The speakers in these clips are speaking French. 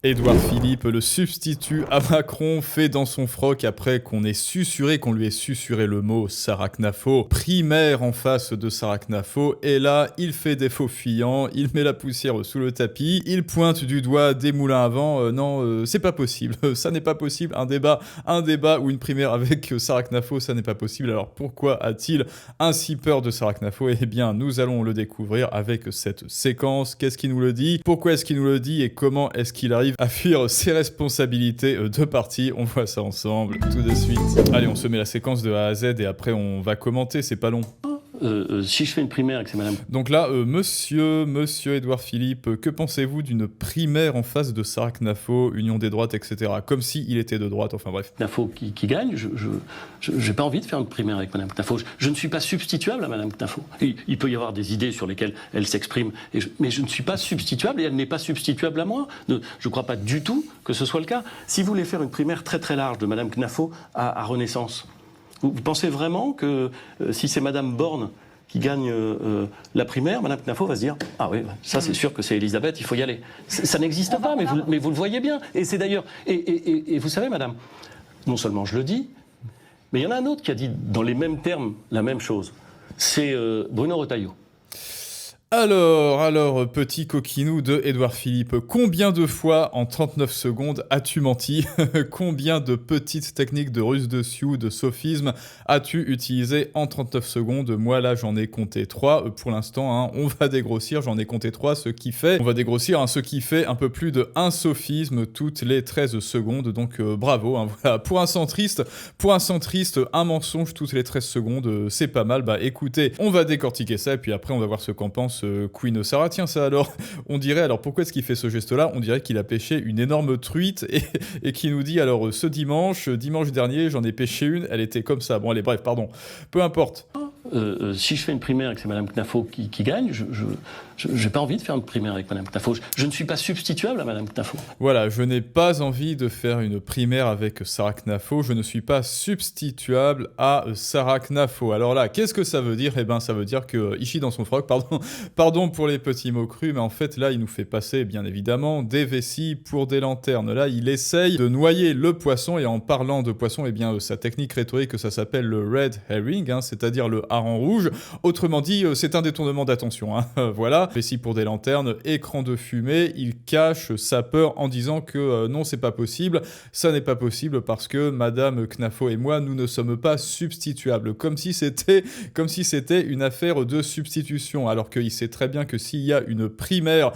Édouard Philippe, le substitut à Macron, fait dans son froc après qu'on lui ait susurré le mot Sarah Knafo, primaire en face de Sarah Knafo, et là, il fait des faux fuyants, il met la poussière sous le tapis, il pointe du doigt des moulins à vent, non, c'est pas possible, ça n'est pas possible, un débat ou une primaire avec Sarah Knafo, ça n'est pas possible, alors pourquoi a-t-il ainsi peur de Sarah Knafo? Eh bien, nous allons le découvrir avec cette séquence, qu'est-ce qui nous le dit, pourquoi est-ce qu'il nous le dit, et comment est-ce qu'il arrive à fuir ses responsabilités de parti. On voit ça ensemble tout de suite. Allez, on se met la séquence de A à Z et après on va commenter, c'est pas long. Si je fais une primaire et que c'est madame... Donc là, monsieur Édouard Philippe, que pensez-vous d'une primaire en face de Sarah Knafo, Union des droites, etc. Comme s'il était de droite, enfin bref. Knafo qui gagne, j'ai pas envie de faire une primaire avec madame Knafo. Je ne suis pas substituable à madame Knafo. Il peut y avoir des idées sur lesquelles elle s'exprime, mais je ne suis pas substituable et elle n'est pas substituable à moi. Je ne crois pas du tout que ce soit le cas. Si vous voulez faire une primaire très très large de madame Knafo à Renaissance, vous pensez vraiment que si c'est madame Borne qui gagne la primaire, madame Knafo va se dire « Ah oui, ça c'est sûr que c'est Elisabeth, il faut y aller ». Ça n'existe pas, mais vous le voyez bien. Et c'est d'ailleurs... Et vous savez, madame, non seulement je le dis, mais il y en a un autre qui a dit dans les mêmes termes la même chose. C'est Bruno Retailleau. Alors, petit coquinou de Édouard Philippe, combien de fois en 39 secondes as-tu menti? Combien de petites techniques de ruse de Sioux, de sophisme as-tu utilisé en 39 secondes? Moi là j'en ai compté 3 pour l'instant, hein. On va dégrossir, j'en ai compté 3, ce qui fait un peu plus de un sophisme toutes les 13 secondes, donc bravo, hein, voilà. Pour un centriste, un mensonge toutes les 13 secondes, c'est pas mal. Bah écoutez, on va décortiquer ça et puis après on va voir ce qu'en pense Queen Sarah. Tiens, ça alors, on dirait, alors pourquoi est-ce qu'il fait ce geste-là? On dirait qu'il a pêché une énorme truite et qui nous dit, alors ce dimanche dernier, j'en ai pêché une, elle était comme ça. Bon allez, bref, pardon, peu importe. Si je fais une primaire et que c'est madame Knafo qui gagne, j'ai pas envie de faire une primaire avec madame Knafo. Je ne suis pas substituable à madame Knafo. Voilà, je n'ai pas envie de faire une primaire avec Sarah Knafo, je ne suis pas substituable à Sarah Knafo. Alors là, qu'est-ce que ça veut dire? Eh ben, ça veut dire que Ichi dans son froc, pardon pour les petits mots crus, mais en fait là, il nous fait passer, bien évidemment, des vessies pour des lanternes. Là, il essaye de noyer le poisson, et en parlant de poisson, eh bien, sa technique rhétorique, ça s'appelle le red herring, hein, c'est-à-dire le hareng rouge. Autrement dit, c'est un détournement d'attention, hein. Voilà, vessie pour des lanternes, écran de fumée, il cache sa peur en disant que non, c'est pas possible, ça n'est pas possible parce que madame Knafo et moi, nous ne sommes pas substituables, comme si c'était une affaire de substitution, alors qu'il sait très bien que s'il y a une primaire,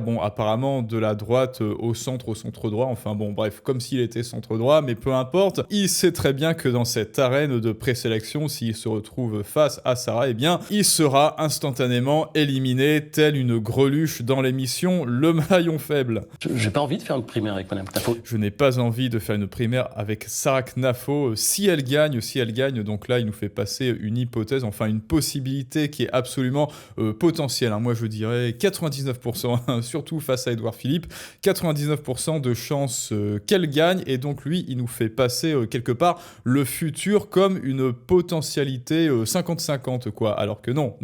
bon, apparemment de la droite au centre droit, enfin bon, bref, comme s'il était centre droit, mais peu importe, il sait très bien que dans cette arène de présélection, s'il se retrouve face à Sarah, eh bien, il sera instantanément éliminé, tel une greluche dans l'émission Le Maillon Faible. J'ai pas envie de faire une primaire avec madame Knafo. Je n'ai pas envie de faire une primaire avec Sarah Knafo. Si elle gagne, donc là, il nous fait passer une hypothèse, enfin une possibilité qui est absolument potentielle, hein. Moi, je dirais 99%, surtout face à Édouard Philippe, 99% de chances qu'elle gagne, et donc lui, il nous fait passer quelque part le futur comme une potentialité 50-50, quoi. Alors que non,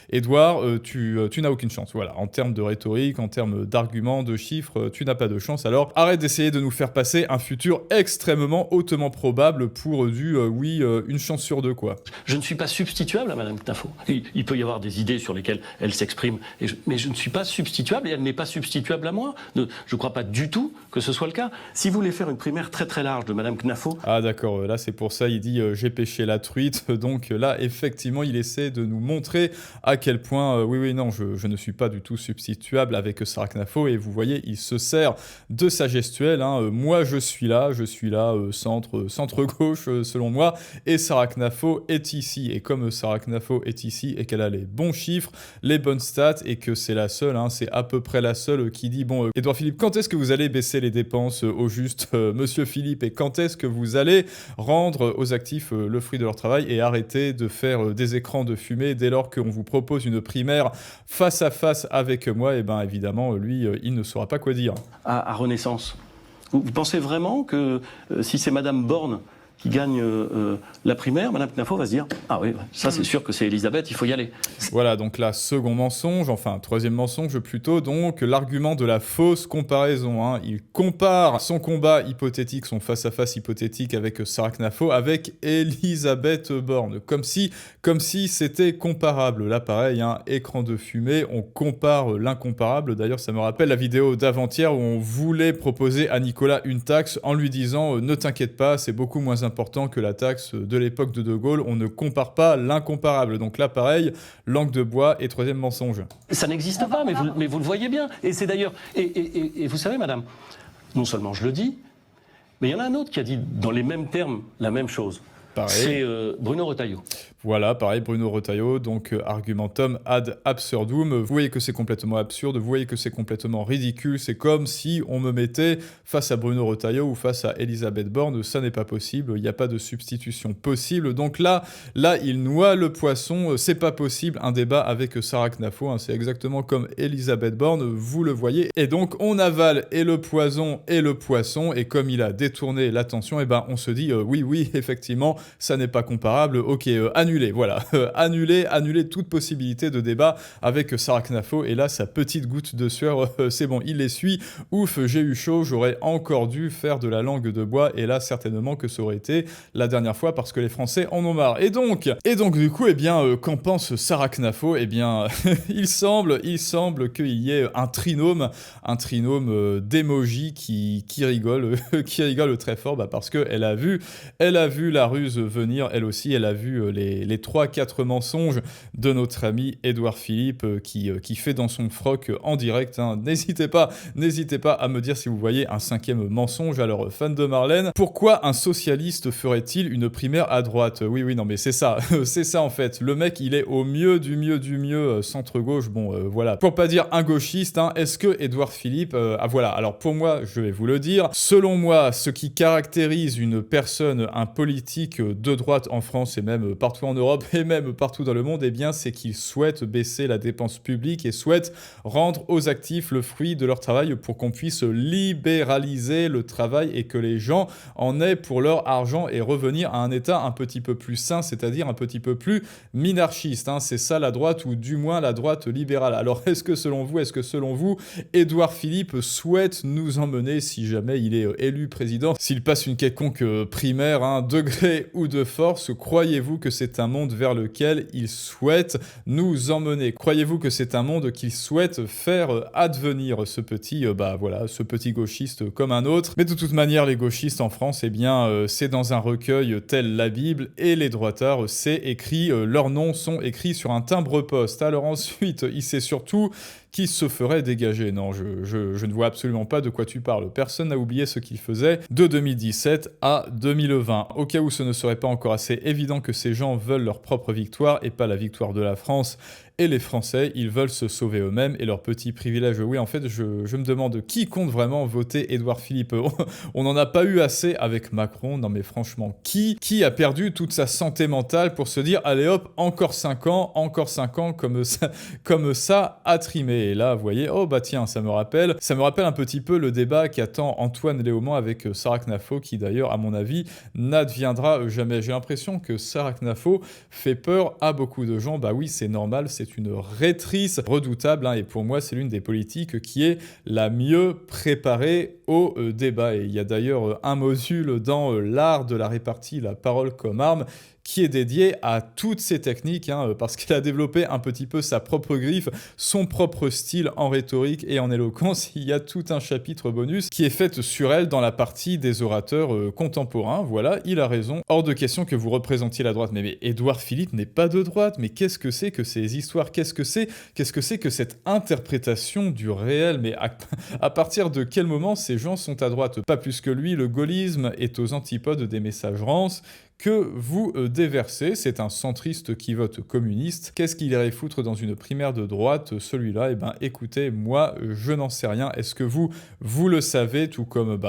Édouard, tu n'as aucune chance, voilà. En termes de rhétorique, en termes d'arguments, de chiffres, tu n'as pas de chance. Alors arrête d'essayer de nous faire passer un futur extrêmement hautement probable pour une chance sur deux, quoi. Je ne suis pas substituable à madame Knafo. Il peut y avoir des idées sur lesquelles elle s'exprime, mais je ne suis pas substituable et elle n'est pas substituable à moi. Je ne crois pas du tout que ce soit le cas. Si vous voulez faire une primaire très très large de madame Knafo... Ah d'accord, là c'est pour ça, il dit j'ai pêché la truite, donc là effectivement il essaie de nous montrer à quel point, je ne suis pas du tout substituable avec Sarah Knafo, et vous voyez, il se sert de sa gestuelle, hein. Moi je suis là, centre-gauche selon moi, et Sarah Knafo est ici, et comme Sarah Knafo est ici, et qu'elle a les bons chiffres, les bonnes stats, et que c'est la seule, hein, c'est à peu près la seule qui dit, bon, Édouard Philippe, quand est-ce que vous allez baisser les dépenses au juste, monsieur Philippe, et quand est-ce que vous allez rendre aux actifs le fruit de leur travail, et arrêter de faire des écrans de fumée dès lors qu'on vous propose une primaire face à face avec moi? Et ben évidemment, lui, il ne saura pas quoi dire. À Renaissance, vous pensez vraiment que si c'est madame Borne qui gagne la primaire, Mme Knafo va se dire « Ah oui, ça c'est sûr que c'est Elisabeth, il faut y aller ». Voilà, donc là, second mensonge, enfin troisième mensonge plutôt, donc l'argument de la fausse comparaison. Hein. Il compare son combat hypothétique, son face-à-face hypothétique avec Sarah Knafo, avec Elisabeth Borne, comme si c'était comparable. Là, pareil, hein, écran de fumée, on compare l'incomparable. D'ailleurs, ça me rappelle la vidéo d'avant-hier où on voulait proposer à Nicolas une taxe en lui disant « Ne t'inquiète pas, c'est beaucoup moins important que la taxe de l'époque de De Gaulle, on ne compare pas l'incomparable ». Donc là, pareil, langue de bois et troisième mensonge. Ça n'existe pas, mais vous le voyez bien. Et c'est d'ailleurs... Et vous savez, madame, non seulement je le dis, mais il y en a un autre qui a dit dans les mêmes termes la même chose. C'est Bruno Retailleau. Voilà, pareil, Bruno Retailleau, donc argumentum ad absurdum. Vous voyez que c'est complètement absurde, vous voyez que c'est complètement ridicule. C'est comme si on me mettait face à Bruno Retailleau ou face à Elisabeth Borne. Ça n'est pas possible, il n'y a pas de substitution possible. Donc là, il noie le poisson. C'est pas possible un débat avec Sarah Knafo. Hein. C'est exactement comme Elisabeth Borne, vous le voyez. Et donc on avale et le poison et le poisson. Et comme il a détourné l'attention, on se dit oui, effectivement, ça n'est pas comparable. Ok, annulé, voilà. Annuler toute possibilité de débat avec Sarah Knafo. Et là, sa petite goutte de sueur, c'est bon, il l'essuie. Ouf, j'ai eu chaud, j'aurais encore dû faire de la langue de bois. Et là, certainement que ça aurait été la dernière fois parce que les Français en ont marre. Et donc du coup, qu'en pense Sarah Knafo ? Il semble qu'il y ait un trinôme d'émojis qui rigole, qui rigole très fort, parce qu'elle a vu la ruse venir, elle aussi, elle a vu les 3-4 mensonges de notre ami Édouard Philippe qui fait dans son froc en direct. Hein. N'hésitez pas à me dire si vous voyez un 5e mensonge. Alors, fan de Marlène, pourquoi un socialiste ferait-il une primaire à droite ? Oui, non mais c'est ça, c'est ça en fait. Le mec, il est au mieux du mieux centre-gauche. Bon, voilà. Pour pas dire un gauchiste, hein, est-ce que Édouard Philippe... voilà, alors pour moi, je vais vous le dire, selon moi, ce qui caractérise une personne, un politique de droite en France et même partout en Europe et même partout dans le monde, c'est qu'il souhaite baisser la dépense publique et souhaite rendre aux actifs le fruit de leur travail pour qu'on puisse libéraliser le travail et que les gens en aient pour leur argent et revenir à un état un petit peu plus sain, c'est-à-dire un petit peu plus minarchiste. Hein. C'est ça la droite, ou du moins la droite libérale. Alors est-ce que selon vous, Édouard Philippe souhaite nous emmener, si jamais il est élu président, s'il passe une quelconque primaire, hein, de gré ou de force, croyez-vous que c'est un monde vers lequel il souhaite nous emmener ? Croyez-vous que c'est un monde qu'il souhaite faire advenir, ce petit gauchiste comme un autre ? Mais de toute manière, les gauchistes en France, c'est dans un recueil tel la Bible, et les droitards, c'est écrit, leurs noms sont écrits sur un timbre-poste. Alors ensuite, il sait surtout qui se ferait dégager. Non, je ne vois absolument pas de quoi tu parles. Personne n'a oublié ce qu'il faisait de 2017 à 2020. Au cas où ce ne serait pas encore assez évident que ces gens veulent leur propre victoire et pas la victoire de la France et les Français, ils veulent se sauver eux-mêmes et leurs petits privilèges. Oui, en fait, je me demande qui compte vraiment voter Édouard Philippe. On n'en a pas eu assez avec Macron. Non mais franchement, qui a perdu toute sa santé mentale pour se dire allez hop, encore 5 ans, comme ça à trimer. Et là, vous voyez, ça me rappelle un petit peu le débat qu'attend Antoine Léaumont avec Sarah Knafo, qui d'ailleurs, à mon avis, n'adviendra jamais. J'ai l'impression que Sarah Knafo fait peur à beaucoup de gens. Bah oui, c'est normal, c'est une rhétrice redoutable, hein, et pour moi, c'est l'une des politiques qui est la mieux préparée au débat. Et il y a d'ailleurs un module dans l'art de la répartie, la parole comme arme, qui est dédié à toutes ces techniques, hein, parce qu'elle a développé un petit peu sa propre griffe, son propre style en rhétorique et en éloquence. Il y a tout un chapitre bonus qui est fait sur elle dans la partie des orateurs contemporains. Voilà, il a raison. Hors de question que vous représentiez la droite. Mais Édouard Philippe n'est pas de droite. Mais qu'est-ce que c'est que ces histoires ? Qu'est-ce que c'est que cette interprétation du réel ? Mais à partir de quel moment ces gens sont à droite ? Pas plus que lui, le gaullisme est aux antipodes des messages rances que vous déversez. C'est un centriste qui vote communiste. Qu'est-ce qu'il irait foutre dans une primaire de droite, celui-là ? Écoutez, moi, je n'en sais rien. Est-ce que vous le savez, tout comme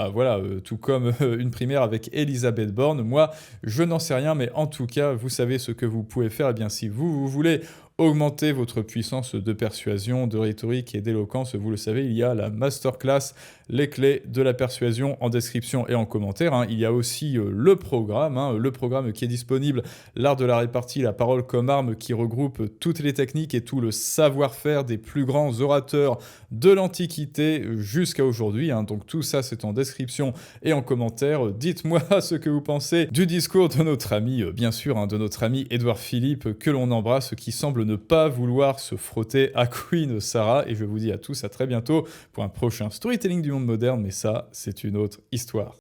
une primaire avec Elisabeth Borne ? Moi, je n'en sais rien, mais en tout cas, vous savez ce que vous pouvez faire. Si vous voulez augmenter votre puissance de persuasion, de rhétorique et d'éloquence, vous le savez, il y a la masterclass les clés de la persuasion en description et en commentaire, hein. Il y a aussi le programme qui est disponible, l'art de la répartie, la parole comme arme, qui regroupe toutes les techniques et tout le savoir-faire des plus grands orateurs de l'Antiquité jusqu'à aujourd'hui, hein. Donc tout ça, c'est en description et en commentaire. Dites-moi ce que vous pensez du discours de notre ami, bien sûr, hein, de notre ami Édouard Philippe, que l'on embrasse, qui semble ne pas vouloir se frotter à Queen Sarah. Et je vous dis à tous à très bientôt pour un prochain storytelling du monde moderne, mais ça, c'est une autre histoire.